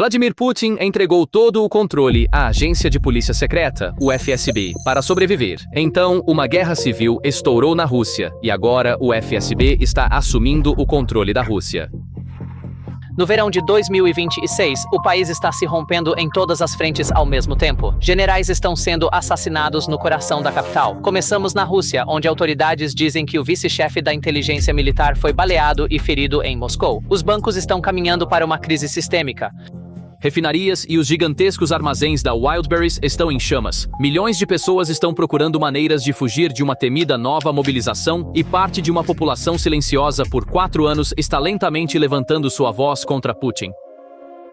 Vladimir Putin entregou todo o controle à agência de polícia secreta, o FSB, para sobreviver. Então, uma guerra civil estourou na Rússia, e agora o FSB está assumindo o controle da Rússia. No verão de 2026, o país está se rompendo em todas as frentes ao mesmo tempo. Generais estão sendo assassinados no coração da capital. Começamos na Rússia, onde autoridades dizem que o vice-chefe da inteligência militar foi baleado e ferido em Moscou. Os bancos estão caminhando para uma crise sistêmica. Refinarias e os gigantescos armazéns da Wildberries estão em chamas. Milhões de pessoas estão procurando maneiras de fugir de uma temida nova mobilização e parte de uma população silenciosa por 4 anos está lentamente levantando sua voz contra Putin.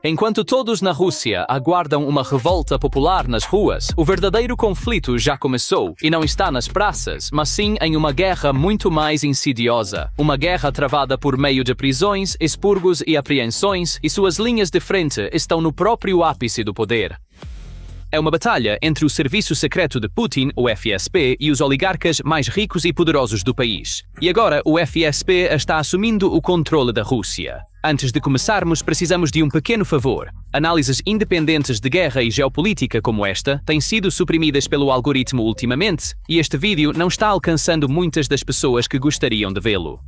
Enquanto todos na Rússia aguardam uma revolta popular nas ruas, o verdadeiro conflito já começou e não está nas praças, mas sim em uma guerra muito mais insidiosa. Uma guerra travada por meio de prisões, expurgos e apreensões, e suas linhas de frente estão no próprio ápice do poder. É uma batalha entre o serviço secreto de Putin, o FSB, e os oligarcas mais ricos e poderosos do país. E agora o FSB está assumindo o controle da Rússia. Antes de começarmos, precisamos de um pequeno favor. Análises independentes de guerra e geopolítica como esta têm sido suprimidas pelo algoritmo ultimamente, e este vídeo não está alcançando muitas das pessoas que gostariam de vê-lo.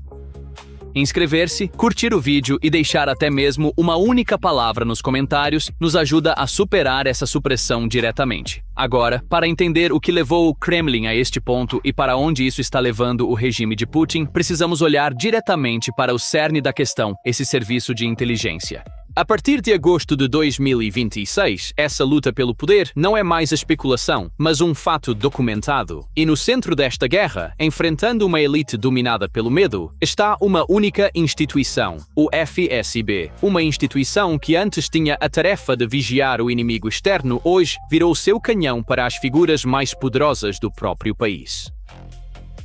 Inscrever-se, curtir o vídeo e deixar até mesmo uma única palavra nos comentários nos ajuda a superar essa supressão diretamente. Agora, para entender o que levou o Kremlin a este ponto e para onde isso está levando o regime de Putin, precisamos olhar diretamente para o cerne da questão, esse serviço de inteligência. A partir de agosto de 2026, essa luta pelo poder não é mais especulação, mas um fato documentado. E no centro desta guerra, enfrentando uma elite dominada pelo medo, está uma única instituição, o FSB. Uma instituição que antes tinha a tarefa de vigiar o inimigo externo, hoje virou seu canhão para as figuras mais poderosas do próprio país.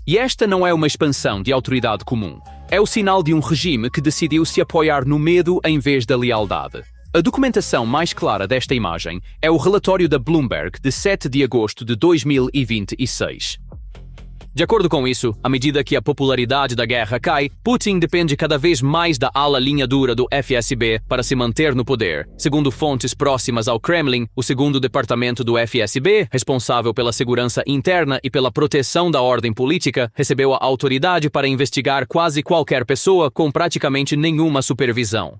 E esta não é uma expansão de autoridade comum. É o sinal de um regime que decidiu se apoiar no medo em vez da lealdade. A documentação mais clara desta imagem é o relatório da Bloomberg de 7 de agosto de 2026. De acordo com isso, à medida que a popularidade da guerra cai, Putin depende cada vez mais da ala linha dura do FSB para se manter no poder. Segundo fontes próximas ao Kremlin, o segundo departamento do FSB, responsável pela segurança interna e pela proteção da ordem política, recebeu a autoridade para investigar quase qualquer pessoa com praticamente nenhuma supervisão.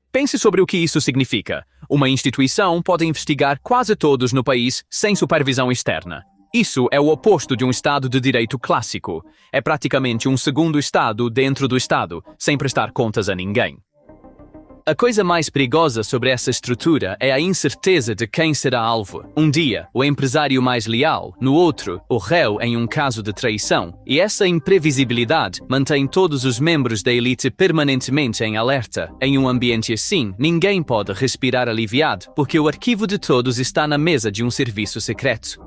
Pense sobre o que isso significa. Uma instituição pode investigar quase todos no país sem supervisão externa. Isso é o oposto de um Estado de direito clássico. É praticamente um segundo Estado dentro do Estado, sem prestar contas a ninguém. A coisa mais perigosa sobre essa estrutura é a incerteza de quem será alvo. Um dia, o empresário mais leal, no outro, o réu em um caso de traição. E essa imprevisibilidade mantém todos os membros da elite permanentemente em alerta. Em um ambiente assim, ninguém pode respirar aliviado, porque o arquivo de todos está na mesa de um serviço secreto.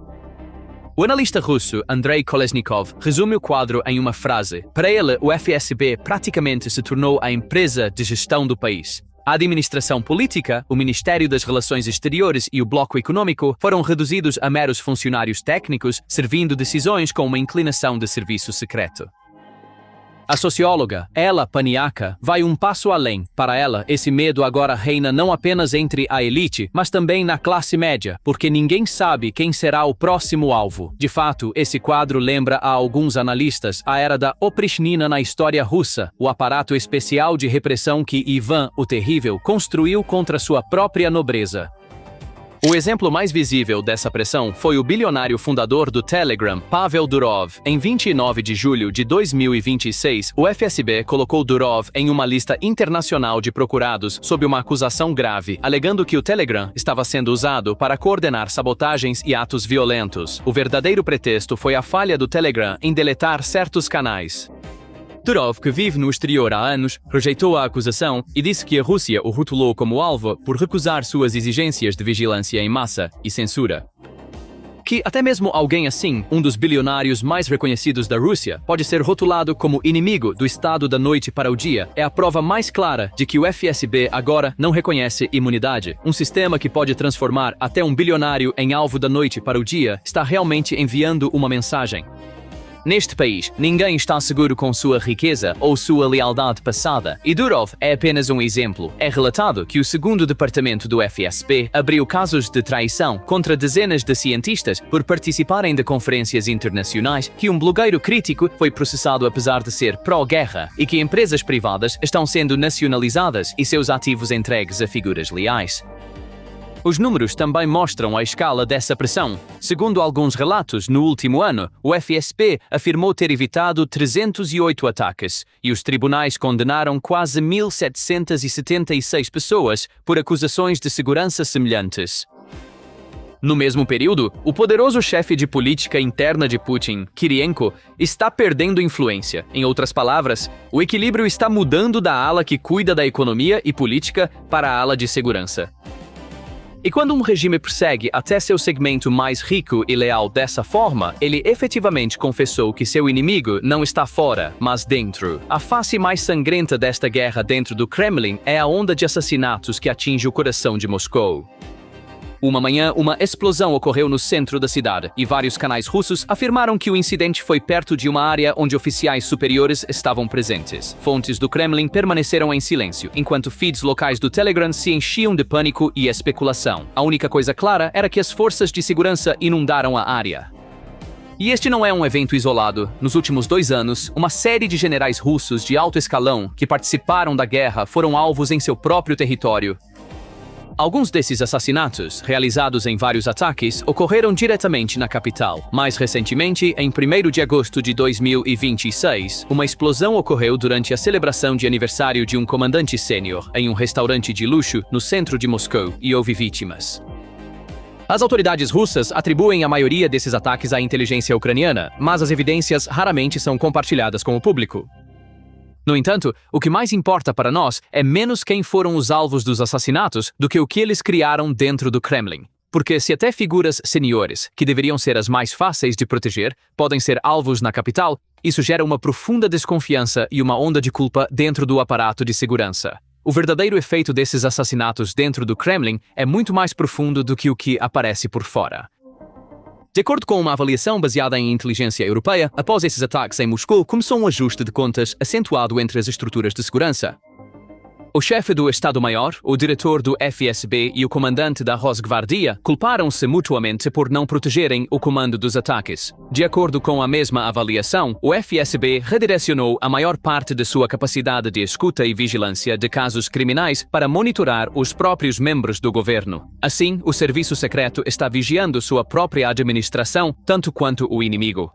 O analista russo Andrei Kolesnikov resume o quadro em uma frase. Para ele, o FSB praticamente se tornou a empresa de gestão do país. A administração política, o Ministério das Relações Exteriores e o Bloco Econômico foram reduzidos a meros funcionários técnicos, servindo decisões com uma inclinação de serviço secreto. A socióloga, Ella Paniaka, vai um passo além. Para ela, esse medo agora reina não apenas entre a elite, mas também na classe média, porque ninguém sabe quem será o próximo alvo. De fato, esse quadro lembra a alguns analistas a era da Oprichnina na história russa, o aparato especial de repressão que Ivan, o Terrível, construiu contra sua própria nobreza. O exemplo mais visível dessa pressão foi o bilionário fundador do Telegram, Pavel Durov. Em 29 de julho de 2026, o FSB colocou Durov em uma lista internacional de procurados sob uma acusação grave, alegando que o Telegram estava sendo usado para coordenar sabotagens e atos violentos. O verdadeiro pretexto foi a falha do Telegram em deletar certos canais. Durov, que vive no exterior há anos, rejeitou a acusação e disse que a Rússia o rotulou como alvo por recusar suas exigências de vigilância em massa e censura. Que até mesmo alguém assim, um dos bilionários mais reconhecidos da Rússia, pode ser rotulado como inimigo do Estado da noite para o dia, é a prova mais clara de que o FSB agora não reconhece imunidade. Um sistema que pode transformar até um bilionário em alvo da noite para o dia está realmente enviando uma mensagem. Neste país, ninguém está seguro com sua riqueza ou sua lealdade passada, e Durov é apenas um exemplo. É relatado que o segundo departamento do FSB abriu casos de traição contra dezenas de cientistas por participarem de conferências internacionais, que um blogueiro crítico foi processado apesar de ser pró-guerra, e que empresas privadas estão sendo nacionalizadas e seus ativos entregues a figuras leais. Os números também mostram a escala dessa pressão. Segundo alguns relatos, no último ano, o FSB afirmou ter evitado 308 ataques, e os tribunais condenaram quase 1.776 pessoas por acusações de segurança semelhantes. No mesmo período, o poderoso chefe de política interna de Putin, Kirienko, está perdendo influência. Em outras palavras, o equilíbrio está mudando da ala que cuida da economia e política para a ala de segurança. E quando um regime persegue até seu segmento mais rico e leal dessa forma, ele efetivamente confessou que seu inimigo não está fora, mas dentro. A face mais sangrenta desta guerra dentro do Kremlin é a onda de assassinatos que atinge o coração de Moscou. Uma manhã, uma explosão ocorreu no centro da cidade, e vários canais russos afirmaram que o incidente foi perto de uma área onde oficiais superiores estavam presentes. Fontes do Kremlin permaneceram em silêncio, enquanto feeds locais do Telegram se enchiam de pânico e especulação. A única coisa clara era que as forças de segurança inundaram a área. E este não é um evento isolado. Nos últimos 2 anos, uma série de generais russos de alto escalão que participaram da guerra foram alvos em seu próprio território. Alguns desses assassinatos, realizados em vários ataques, ocorreram diretamente na capital. Mais recentemente, em 1º de agosto de 2026, uma explosão ocorreu durante a celebração de aniversário de um comandante sênior em um restaurante de luxo no centro de Moscou, e houve vítimas. As autoridades russas atribuem a maioria desses ataques à inteligência ucraniana, mas as evidências raramente são compartilhadas com o público. No entanto, o que mais importa para nós é menos quem foram os alvos dos assassinatos do que o que eles criaram dentro do Kremlin. Porque se até figuras seniores, que deveriam ser as mais fáceis de proteger, podem ser alvos na capital, isso gera uma profunda desconfiança e uma onda de culpa dentro do aparato de segurança. O verdadeiro efeito desses assassinatos dentro do Kremlin é muito mais profundo do que o que aparece por fora. De acordo com uma avaliação baseada em inteligência europeia, após esses ataques em Moscou, começou um ajuste de contas acentuado entre as estruturas de segurança. O chefe do Estado-Maior, o diretor do FSB e o comandante da Rosgvardia culparam-se mutuamente por não protegerem o comando dos ataques. De acordo com a mesma avaliação, o FSB redirecionou a maior parte de sua capacidade de escuta e vigilância de casos criminais para monitorar os próprios membros do governo. Assim, o serviço secreto está vigiando sua própria administração tanto quanto o inimigo.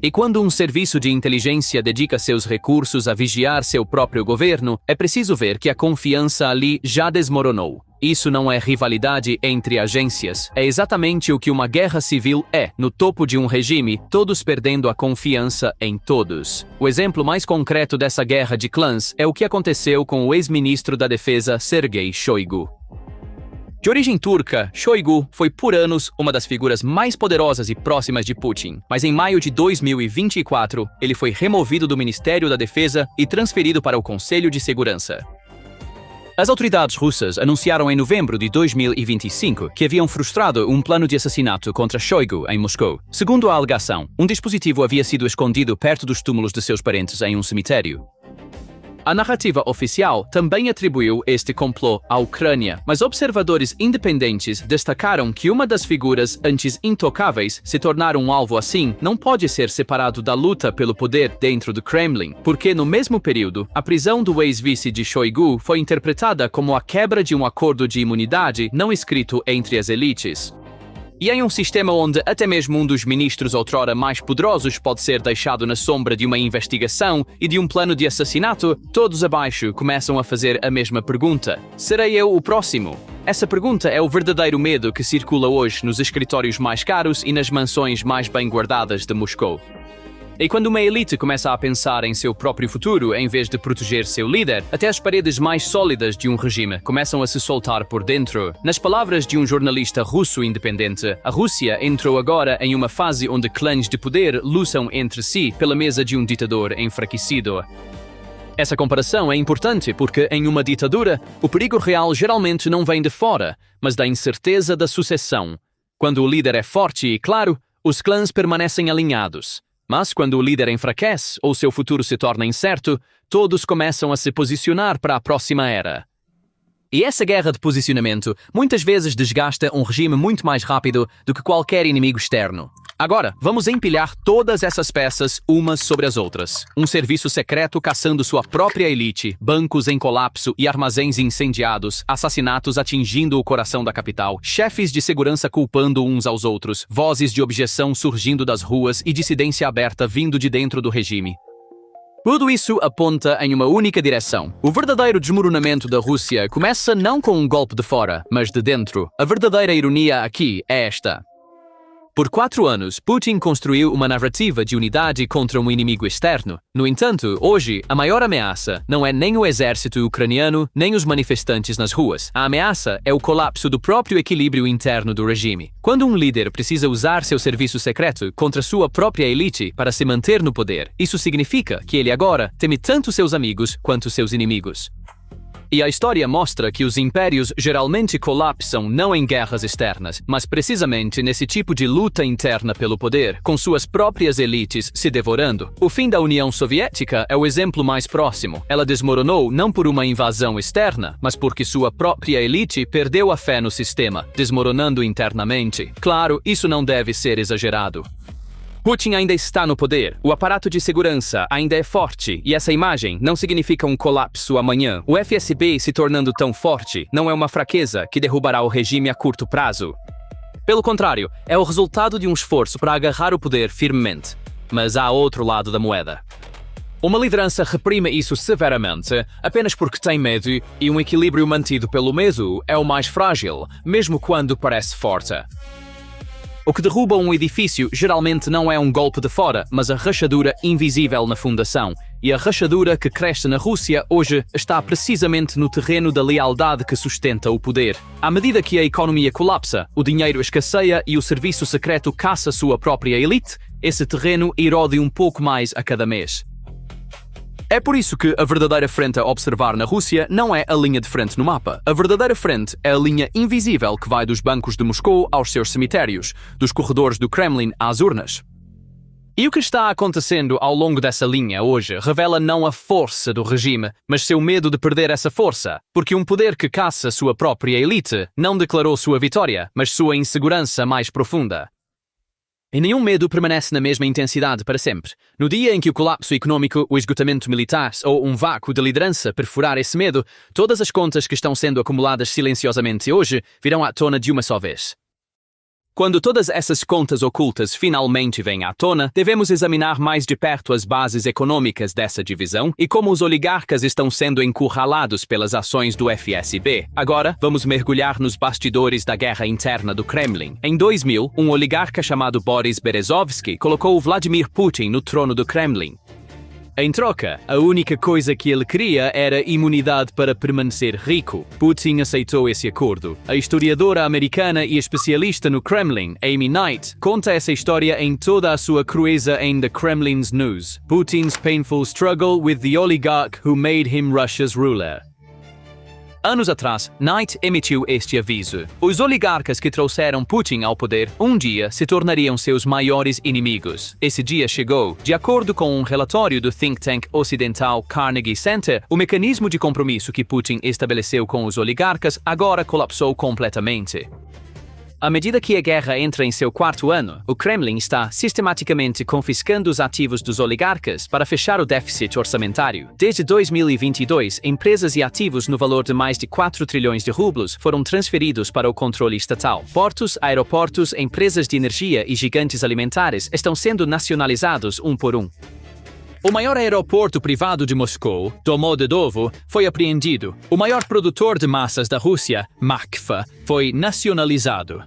E quando um serviço de inteligência dedica seus recursos a vigiar seu próprio governo, é preciso ver que a confiança ali já desmoronou. Isso não é rivalidade entre agências, é exatamente o que uma guerra civil é, no topo de um regime, todos perdendo a confiança em todos. O exemplo mais concreto dessa guerra de clãs é o que aconteceu com o ex-ministro da Defesa Sergei Shoigu. De origem turca, Shoigu foi por anos uma das figuras mais poderosas e próximas de Putin, mas em maio de 2024, ele foi removido do Ministério da Defesa e transferido para o Conselho de Segurança. As autoridades russas anunciaram em novembro de 2025 que haviam frustrado um plano de assassinato contra Shoigu em Moscou. Segundo a alegação, um dispositivo havia sido escondido perto dos túmulos de seus parentes em um cemitério. A narrativa oficial também atribuiu este complô à Ucrânia, mas observadores independentes destacaram que uma das figuras antes intocáveis se tornar um alvo assim não pode ser separado da luta pelo poder dentro do Kremlin, porque no mesmo período, a prisão do ex-vice de Shoigu foi interpretada como a quebra de um acordo de imunidade não escrito entre as elites. E em um sistema onde até mesmo um dos ministros outrora mais poderosos pode ser deixado na sombra de uma investigação e de um plano de assassinato, todos abaixo começam a fazer a mesma pergunta: serei eu o próximo? Essa pergunta é o verdadeiro medo que circula hoje nos escritórios mais caros e nas mansões mais bem guardadas de Moscou. E quando uma elite começa a pensar em seu próprio futuro em vez de proteger seu líder, até as paredes mais sólidas de um regime começam a se soltar por dentro. Nas palavras de um jornalista russo independente, a Rússia entrou agora em uma fase onde clãs de poder lutam entre si pela mesa de um ditador enfraquecido. Essa comparação é importante porque, em uma ditadura, o perigo real geralmente não vem de fora, mas da incerteza da sucessão. Quando o líder é forte e claro, os clãs permanecem alinhados. Mas quando o líder enfraquece ou seu futuro se torna incerto, todos começam a se posicionar para a próxima era. E essa guerra de posicionamento muitas vezes desgasta um regime muito mais rápido do que qualquer inimigo externo. Agora, vamos empilhar todas essas peças umas sobre as outras. Um serviço secreto caçando sua própria elite, bancos em colapso e armazéns incendiados, assassinatos atingindo o coração da capital, chefes de segurança culpando uns aos outros, vozes de objeção surgindo das ruas e dissidência aberta vindo de dentro do regime. Tudo isso aponta em uma única direção. O verdadeiro desmoronamento da Rússia começa não com um golpe de fora, mas de dentro. A verdadeira ironia aqui é esta. Por 4 anos, Putin construiu uma narrativa de unidade contra um inimigo externo. No entanto, hoje, a maior ameaça não é nem o exército ucraniano, nem os manifestantes nas ruas. A ameaça é o colapso do próprio equilíbrio interno do regime. Quando um líder precisa usar seu serviço secreto contra sua própria elite para se manter no poder, isso significa que ele agora teme tanto seus amigos quanto seus inimigos. E a história mostra que os impérios geralmente colapsam não em guerras externas, mas precisamente nesse tipo de luta interna pelo poder, com suas próprias elites se devorando. O fim da União Soviética é o exemplo mais próximo. Ela desmoronou não por uma invasão externa, mas porque sua própria elite perdeu a fé no sistema, desmoronando internamente. Claro, isso não deve ser exagerado. Putin ainda está no poder, o aparato de segurança ainda é forte e essa imagem não significa um colapso amanhã. O FSB se tornando tão forte não é uma fraqueza que derrubará o regime a curto prazo. Pelo contrário, é o resultado de um esforço para agarrar o poder firmemente. Mas há outro lado da moeda. Uma liderança reprime isso severamente apenas porque tem medo e um equilíbrio mantido pelo medo é o mais frágil, mesmo quando parece forte. O que derruba um edifício geralmente não é um golpe de fora, mas a rachadura invisível na fundação. E a rachadura que cresce na Rússia hoje está precisamente no terreno da lealdade que sustenta o poder. À medida que a economia colapsa, o dinheiro escasseia e o serviço secreto caça sua própria elite, esse terreno erode um pouco mais a cada mês. É por isso que a verdadeira frente a observar na Rússia não é a linha de frente no mapa. A verdadeira frente é a linha invisível que vai dos bancos de Moscou aos seus cemitérios, dos corredores do Kremlin às urnas. E o que está acontecendo ao longo dessa linha hoje revela não a força do regime, mas seu medo de perder essa força, porque um poder que caça sua própria elite não declarou sua vitória, mas sua insegurança mais profunda. E nenhum medo permanece na mesma intensidade para sempre. No dia em que o colapso econômico, o esgotamento militar ou um vácuo de liderança perfurar esse medo, todas as contas que estão sendo acumuladas silenciosamente hoje virão à tona de uma só vez. Quando todas essas contas ocultas finalmente vêm à tona, devemos examinar mais de perto as bases econômicas dessa divisão e como os oligarcas estão sendo encurralados pelas ações do FSB. Agora, vamos mergulhar nos bastidores da guerra interna do Kremlin. Em 2000, um oligarca chamado Boris Berezovsky colocou Vladimir Putin no trono do Kremlin. Em troca, a única coisa que ele queria era imunidade para permanecer rico. Putin aceitou esse acordo. A historiadora americana e especialista no Kremlin, Amy Knight, conta essa história em toda a sua crueza em The Kremlin's News. Putin's painful struggle with the oligarch who made him Russia's ruler. Anos atrás, Knight emitiu este aviso. Os oligarcas que trouxeram Putin ao poder um dia se tornariam seus maiores inimigos. Esse dia chegou. De acordo com um relatório do think tank ocidental Carnegie Center, o mecanismo de compromisso que Putin estabeleceu com os oligarcas agora colapsou completamente. À medida que a guerra entra em seu 4º ano, o Kremlin está sistematicamente confiscando os ativos dos oligarcas para fechar o déficit orçamentário. Desde 2022, empresas e ativos no valor de mais de 4 trilhões de rublos foram transferidos para o controle estatal. Portos, aeroportos, empresas de energia e gigantes alimentares estão sendo nacionalizados um por um. O maior aeroporto privado de Moscou, Domodedovo, foi apreendido. O maior produtor de massas da Rússia, Makfa, foi nacionalizado.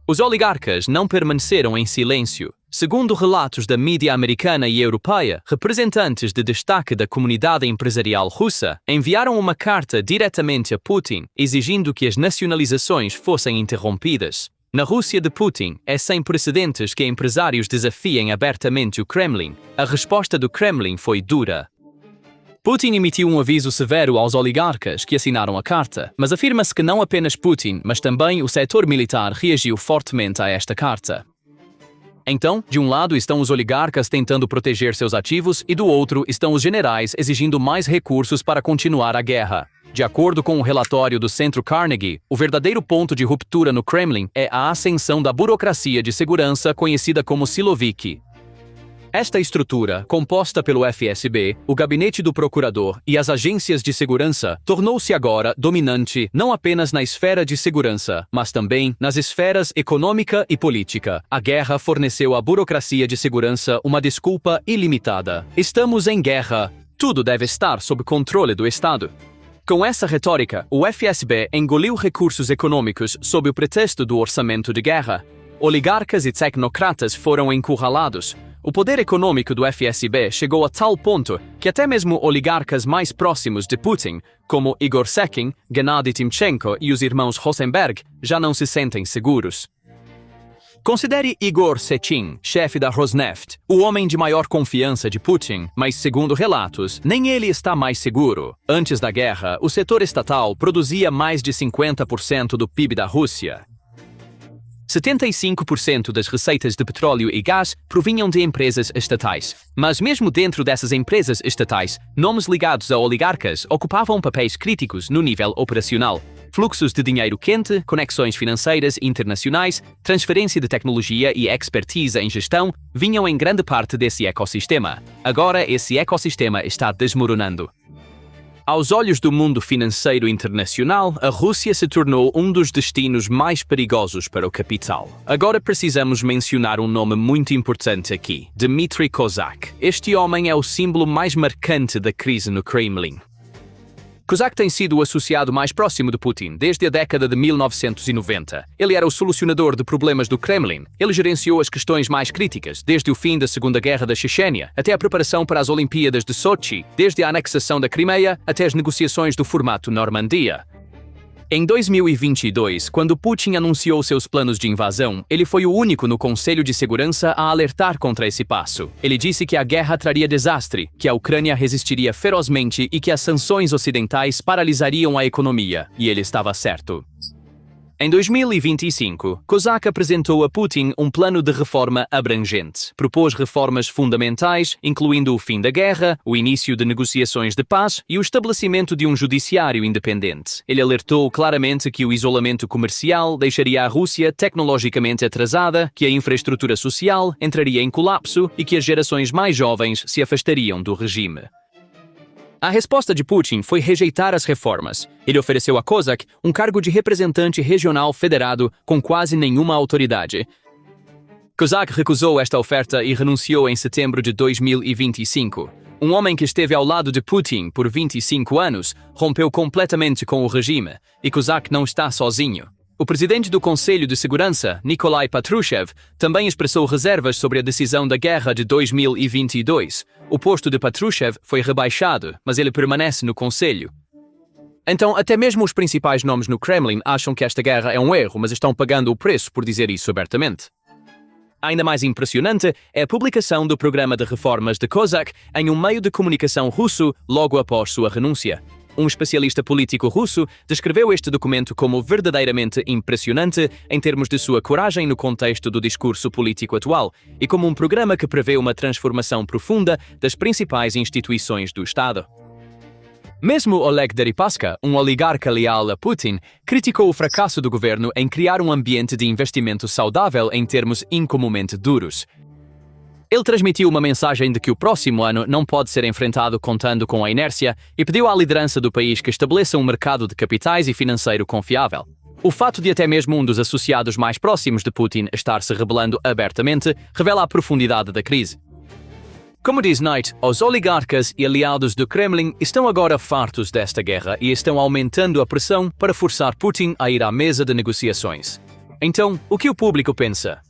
Os oligarcas não permaneceram em silêncio. Segundo relatos da mídia americana e europeia, representantes de destaque da comunidade empresarial russa enviaram uma carta diretamente a Putin, exigindo que as nacionalizações fossem interrompidas. Na Rússia de Putin, é sem precedentes que empresários desafiem abertamente o Kremlin. A resposta do Kremlin foi dura. Putin emitiu um aviso severo aos oligarcas que assinaram a carta, mas afirma-se que não apenas Putin, mas também o setor militar reagiu fortemente a esta carta. Então, de um lado estão os oligarcas tentando proteger seus ativos e do outro estão os generais exigindo mais recursos para continuar a guerra. De acordo com o relatório do Centro Carnegie, o verdadeiro ponto de ruptura no Kremlin é a ascensão da burocracia de segurança conhecida como Siloviki. Esta estrutura, composta pelo FSB, o Gabinete do Procurador e as agências de segurança, tornou-se agora dominante não apenas na esfera de segurança, mas também nas esferas econômica e política. A guerra forneceu à burocracia de segurança uma desculpa ilimitada. Estamos em guerra. Tudo deve estar sob controle do Estado. Com essa retórica, o FSB engoliu recursos econômicos sob o pretexto do orçamento de guerra. Oligarcas e tecnocratas foram encurralados. O poder econômico do FSB chegou a tal ponto que até mesmo oligarcas mais próximos de Putin, como Igor Sechin, Gennady Timchenko e os irmãos Rosenberg, já não se sentem seguros. Considere Igor Sechin, chefe da Rosneft, o homem de maior confiança de Putin, mas segundo relatos, nem ele está mais seguro. Antes da guerra, o setor estatal produzia mais de 50% do PIB da Rússia. 75% das receitas de petróleo e gás provinham de empresas estatais. Mas mesmo dentro dessas empresas estatais, nomes ligados a oligarcas ocupavam papéis críticos no nível operacional. Fluxos de dinheiro quente, conexões financeiras internacionais, transferência de tecnologia e expertise em gestão vinham em grande parte desse ecossistema. Agora esse ecossistema está desmoronando. Aos olhos do mundo financeiro internacional, a Rússia se tornou um dos destinos mais perigosos para o capital. Agora precisamos mencionar um nome muito importante aqui: Dmitry Kozak. Este homem é o símbolo mais marcante da crise no Kremlin. Kozak tem sido o associado mais próximo de Putin desde a década de 1990. Ele era o solucionador de problemas do Kremlin. Ele gerenciou as questões mais críticas, desde o fim da Segunda Guerra da Chechênia até a preparação para as Olimpíadas de Sochi, desde a anexação da Crimeia até as negociações do formato Normandia. Em 2022, quando Putin anunciou seus planos de invasão, ele foi o único no Conselho de Segurança a alertar contra esse passo. Ele disse que a guerra traria desastre, que a Ucrânia resistiria ferozmente e que as sanções ocidentais paralisariam a economia, e ele estava certo. Em 2025, Kozak apresentou a Putin um plano de reforma abrangente. Propôs reformas fundamentais, incluindo o fim da guerra, o início de negociações de paz e o estabelecimento de um judiciário independente. Ele alertou claramente que o isolamento comercial deixaria a Rússia tecnologicamente atrasada, que a infraestrutura social entraria em colapso e que as gerações mais jovens se afastariam do regime. A resposta de Putin foi rejeitar as reformas. Ele ofereceu a Kozak um cargo de representante regional federado com quase nenhuma autoridade. Kozak recusou esta oferta e renunciou em setembro de 2025. Um homem que esteve ao lado de Putin por 25 anos rompeu completamente com o regime, e Kozak não está sozinho. O presidente do Conselho de Segurança, Nikolai Patrushev, também expressou reservas sobre a decisão da guerra de 2022. O posto de Patrushev foi rebaixado, mas ele permanece no Conselho. Então, até mesmo os principais nomes no Kremlin acham que esta guerra é um erro, mas estão pagando o preço por dizer isso abertamente. Ainda mais impressionante é a publicação do programa de reformas de Kozak em um meio de comunicação russo logo após sua renúncia. Um especialista político russo descreveu este documento como verdadeiramente impressionante em termos de sua coragem no contexto do discurso político atual e como um programa que prevê uma transformação profunda das principais instituições do Estado. Mesmo Oleg Deripaska, um oligarca leal a Putin, criticou o fracasso do governo em criar um ambiente de investimento saudável em termos incomumente duros. Ele transmitiu uma mensagem de que o próximo ano não pode ser enfrentado contando com a inércia e pediu à liderança do país que estabeleça um mercado de capitais e financeiro confiável. O fato de até mesmo um dos associados mais próximos de Putin estar se rebelando abertamente revela a profundidade da crise. Como diz Knight, os oligarcas e aliados do Kremlin estão agora fartos desta guerra e estão aumentando a pressão para forçar Putin a ir à mesa de negociações. Então, o que o público pensa?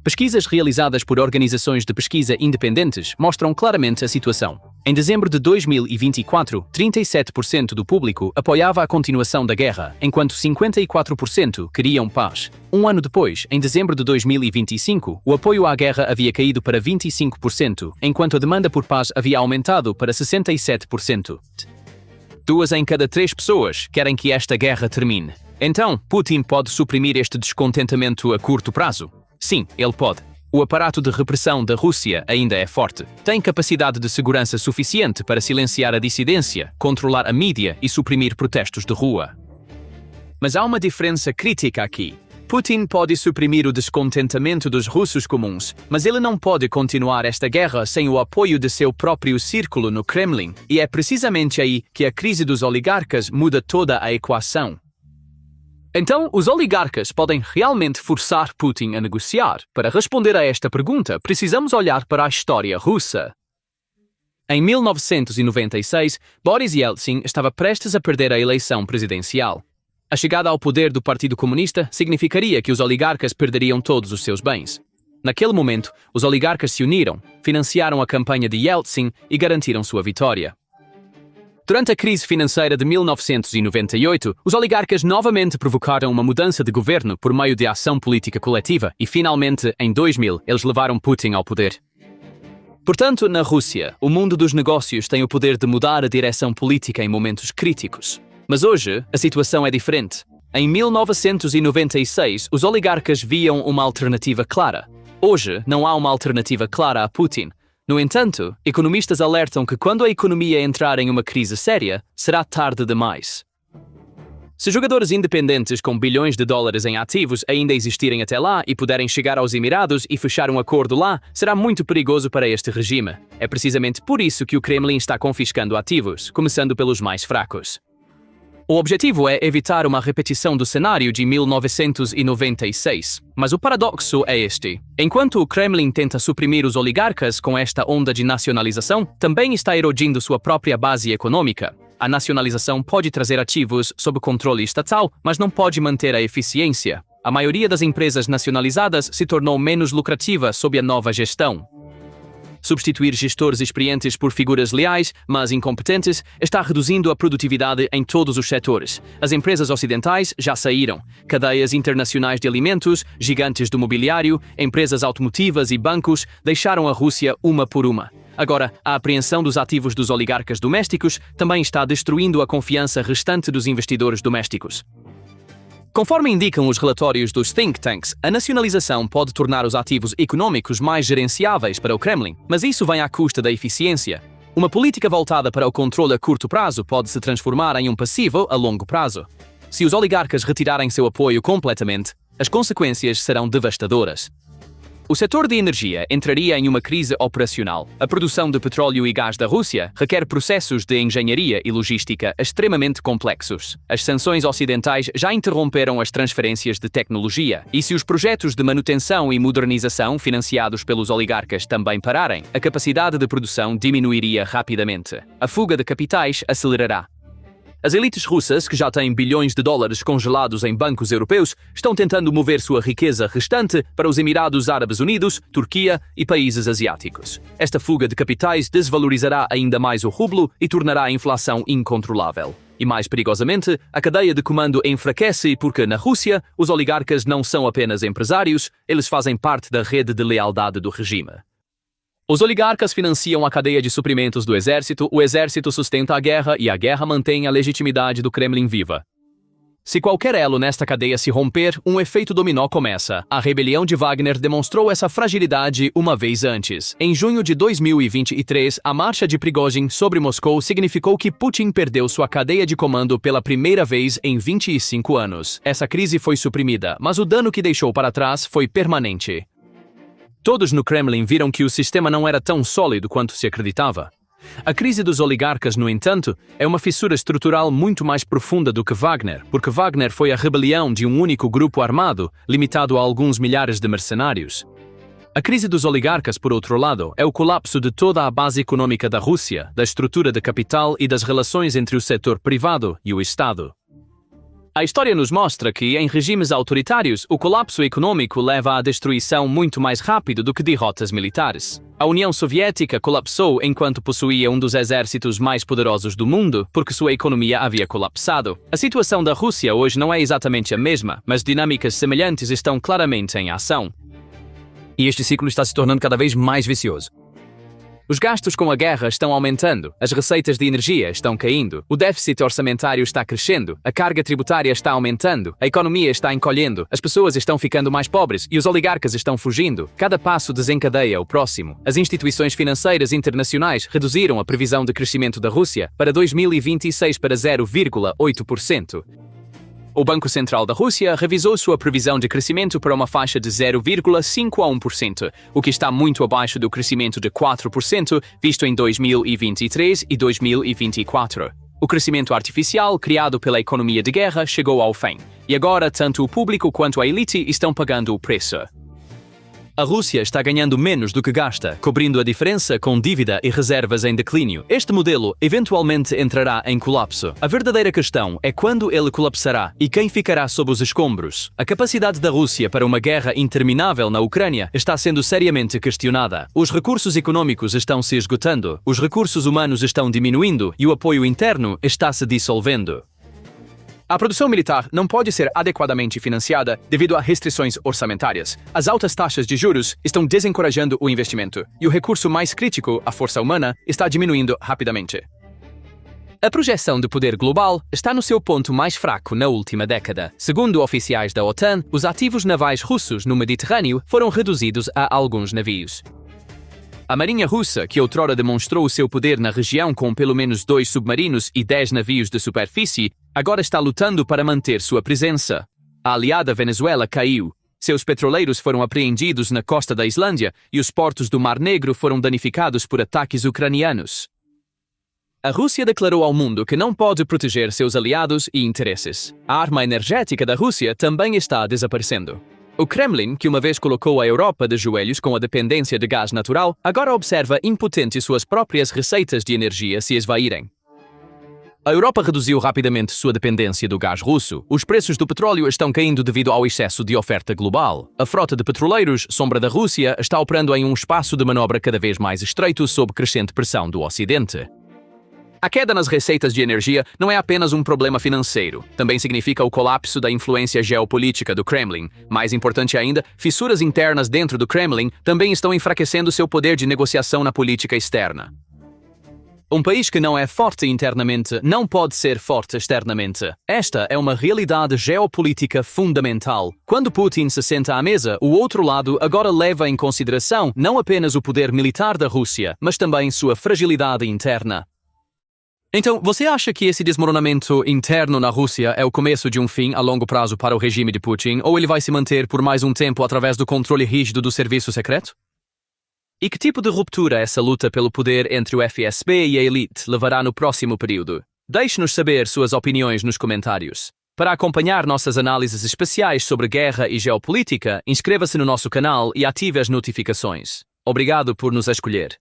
Pesquisas realizadas por organizações de pesquisa independentes mostram claramente a situação. Em dezembro de 2024, 37% do público apoiava a continuação da guerra, enquanto 54% queriam paz. Um ano depois, em dezembro de 2025, o apoio à guerra havia caído para 25%, enquanto a demanda por paz havia aumentado para 67%. 2 em cada 3 pessoas querem que esta guerra termine. Então, Putin pode suprimir este descontentamento a curto prazo? Sim, ele pode. O aparato de repressão da Rússia ainda é forte. Tem capacidade de segurança suficiente para silenciar a dissidência, controlar a mídia e suprimir protestos de rua. Mas há uma diferença crítica aqui. Putin pode suprimir o descontentamento dos russos comuns, mas ele não pode continuar esta guerra sem o apoio de seu próprio círculo no Kremlin, e é precisamente aí que a crise dos oligarcas muda toda a equação. Então, os oligarcas podem realmente forçar Putin a negociar? Para responder a esta pergunta, precisamos olhar para a história russa. Em 1996, Boris Yeltsin estava prestes a perder a eleição presidencial. A chegada ao poder do Partido Comunista significaria que os oligarcas perderiam todos os seus bens. Naquele momento, os oligarcas se uniram, financiaram a campanha de Yeltsin e garantiram sua vitória. Durante a crise financeira de 1998, os oligarcas novamente provocaram uma mudança de governo por meio de ação política coletiva e, finalmente, em 2000, eles levaram Putin ao poder. Portanto, na Rússia, o mundo dos negócios tem o poder de mudar a direção política em momentos críticos. Mas hoje, a situação é diferente. Em 1996, os oligarcas viam uma alternativa clara. Hoje, não há uma alternativa clara a Putin. No entanto, economistas alertam que quando a economia entrar em uma crise séria, será tarde demais. Se jogadores independentes com bilhões de dólares em ativos ainda existirem até lá e puderem chegar aos Emirados e fechar um acordo lá, será muito perigoso para este regime. É precisamente por isso que o Kremlin está confiscando ativos, começando pelos mais fracos. O objetivo é evitar uma repetição do cenário de 1996. Mas o paradoxo é este. Enquanto o Kremlin tenta suprimir os oligarcas com esta onda de nacionalização, também está erodindo sua própria base econômica. A nacionalização pode trazer ativos sob controle estatal, mas não pode manter a eficiência. A maioria das empresas nacionalizadas se tornou menos lucrativa sob a nova gestão. Substituir gestores experientes por figuras leais, mas incompetentes, está reduzindo a produtividade em todos os setores. As empresas ocidentais já saíram. Cadeias internacionais de alimentos, gigantes do mobiliário, empresas automotivas e bancos deixaram a Rússia uma por uma. Agora, a apreensão dos ativos dos oligarcas domésticos também está destruindo a confiança restante dos investidores domésticos. Conforme indicam os relatórios dos think tanks, a nacionalização pode tornar os ativos econômicos mais gerenciáveis para o Kremlin, mas isso vem à custa da eficiência. Uma política voltada para o controle a curto prazo pode se transformar em um passivo a longo prazo. Se os oligarcas retirarem seu apoio completamente, as consequências serão devastadoras. O setor de energia entraria em uma crise operacional. A produção de petróleo e gás da Rússia requer processos de engenharia e logística extremamente complexos. As sanções ocidentais já interromperam as transferências de tecnologia, e se os projetos de manutenção e modernização financiados pelos oligarcas também pararem, a capacidade de produção diminuiria rapidamente. A fuga de capitais acelerará. As elites russas, que já têm bilhões de dólares congelados em bancos europeus, estão tentando mover sua riqueza restante para os Emirados Árabes Unidos, Turquia e países asiáticos. Esta fuga de capitais desvalorizará ainda mais o rublo e tornará a inflação incontrolável. E mais perigosamente, a cadeia de comando enfraquece porque, na Rússia, os oligarcas não são apenas empresários, eles fazem parte da rede de lealdade do regime. Os oligarcas financiam a cadeia de suprimentos do exército, o exército sustenta a guerra e a guerra mantém a legitimidade do Kremlin viva. Se qualquer elo nesta cadeia se romper, um efeito dominó começa. A rebelião de Wagner demonstrou essa fragilidade uma vez antes. Em junho de 2023, a marcha de Prigozhin sobre Moscou significou que Putin perdeu sua cadeia de comando pela primeira vez em 25 anos. Essa crise foi suprimida, mas o dano que deixou para trás foi permanente. Todos no Kremlin viram que o sistema não era tão sólido quanto se acreditava. A crise dos oligarcas, no entanto, é uma fissura estrutural muito mais profunda do que Wagner, porque Wagner foi a rebelião de um único grupo armado, limitado a alguns milhares de mercenários. A crise dos oligarcas, por outro lado, é o colapso de toda a base econômica da Rússia, da estrutura de capital e das relações entre o setor privado e o Estado. A história nos mostra que, em regimes autoritários, o colapso econômico leva à destruição muito mais rápido do que derrotas militares. A União Soviética colapsou enquanto possuía um dos exércitos mais poderosos do mundo, porque sua economia havia colapsado. A situação da Rússia hoje não é exatamente a mesma, mas dinâmicas semelhantes estão claramente em ação. E este ciclo está se tornando cada vez mais vicioso. Os gastos com a guerra estão aumentando, as receitas de energia estão caindo, o déficit orçamentário está crescendo, a carga tributária está aumentando, a economia está encolhendo, as pessoas estão ficando mais pobres e os oligarcas estão fugindo. Cada passo desencadeia o próximo. As instituições financeiras internacionais reduziram a previsão de crescimento da Rússia para 2026 para 0,8%. O Banco Central da Rússia revisou sua previsão de crescimento para uma faixa de 0,5 a 1%, o que está muito abaixo do crescimento de 4% visto em 2023 e 2024. O crescimento artificial criado pela economia de guerra chegou ao fim, e agora tanto o público quanto a elite estão pagando o preço. A Rússia está ganhando menos do que gasta, cobrindo a diferença com dívida e reservas em declínio. Este modelo eventualmente entrará em colapso. A verdadeira questão é quando ele colapsará e quem ficará sob os escombros. A capacidade da Rússia para uma guerra interminável na Ucrânia está sendo seriamente questionada. Os recursos econômicos estão se esgotando, os recursos humanos estão diminuindo e o apoio interno está se dissolvendo. A produção militar não pode ser adequadamente financiada devido a restrições orçamentárias. As altas taxas de juros estão desencorajando o investimento, e o recurso mais crítico, a força humana, está diminuindo rapidamente. A projeção de poder global está no seu ponto mais fraco na última década. Segundo oficiais da OTAN, os ativos navais russos no Mediterrâneo foram reduzidos a alguns navios. A Marinha Russa, que outrora demonstrou o seu poder na região com pelo menos 2 submarinos e 10 navios de superfície, agora está lutando para manter sua presença. A aliada Venezuela caiu. Seus petroleiros foram apreendidos na costa da Islândia e os portos do Mar Negro foram danificados por ataques ucranianos. A Rússia declarou ao mundo que não pode proteger seus aliados e interesses. A arma energética da Rússia também está desaparecendo. O Kremlin, que uma vez colocou a Europa de joelhos com a dependência de gás natural, agora observa impotente suas próprias receitas de energia se esvaírem. A Europa reduziu rapidamente sua dependência do gás russo. Os preços do petróleo estão caindo devido ao excesso de oferta global. A frota de petroleiros, sombra da Rússia, está operando em um espaço de manobra cada vez mais estreito sob crescente pressão do Ocidente. A queda nas receitas de energia não é apenas um problema financeiro, também significa o colapso da influência geopolítica do Kremlin. Mais importante ainda, fissuras internas dentro do Kremlin também estão enfraquecendo seu poder de negociação na política externa. Um país que não é forte internamente não pode ser forte externamente. Esta é uma realidade geopolítica fundamental. Quando Putin se senta à mesa, o outro lado agora leva em consideração não apenas o poder militar da Rússia, mas também sua fragilidade interna. Então, você acha que esse desmoronamento interno na Rússia é o começo de um fim a longo prazo para o regime de Putin, ou ele vai se manter por mais um tempo através do controle rígido do serviço secreto? E que tipo de ruptura essa luta pelo poder entre o FSB e a elite levará no próximo período? Deixe-nos saber suas opiniões nos comentários. Para acompanhar nossas análises especiais sobre guerra e geopolítica, inscreva-se no nosso canal e ative as notificações. Obrigado por nos escolher.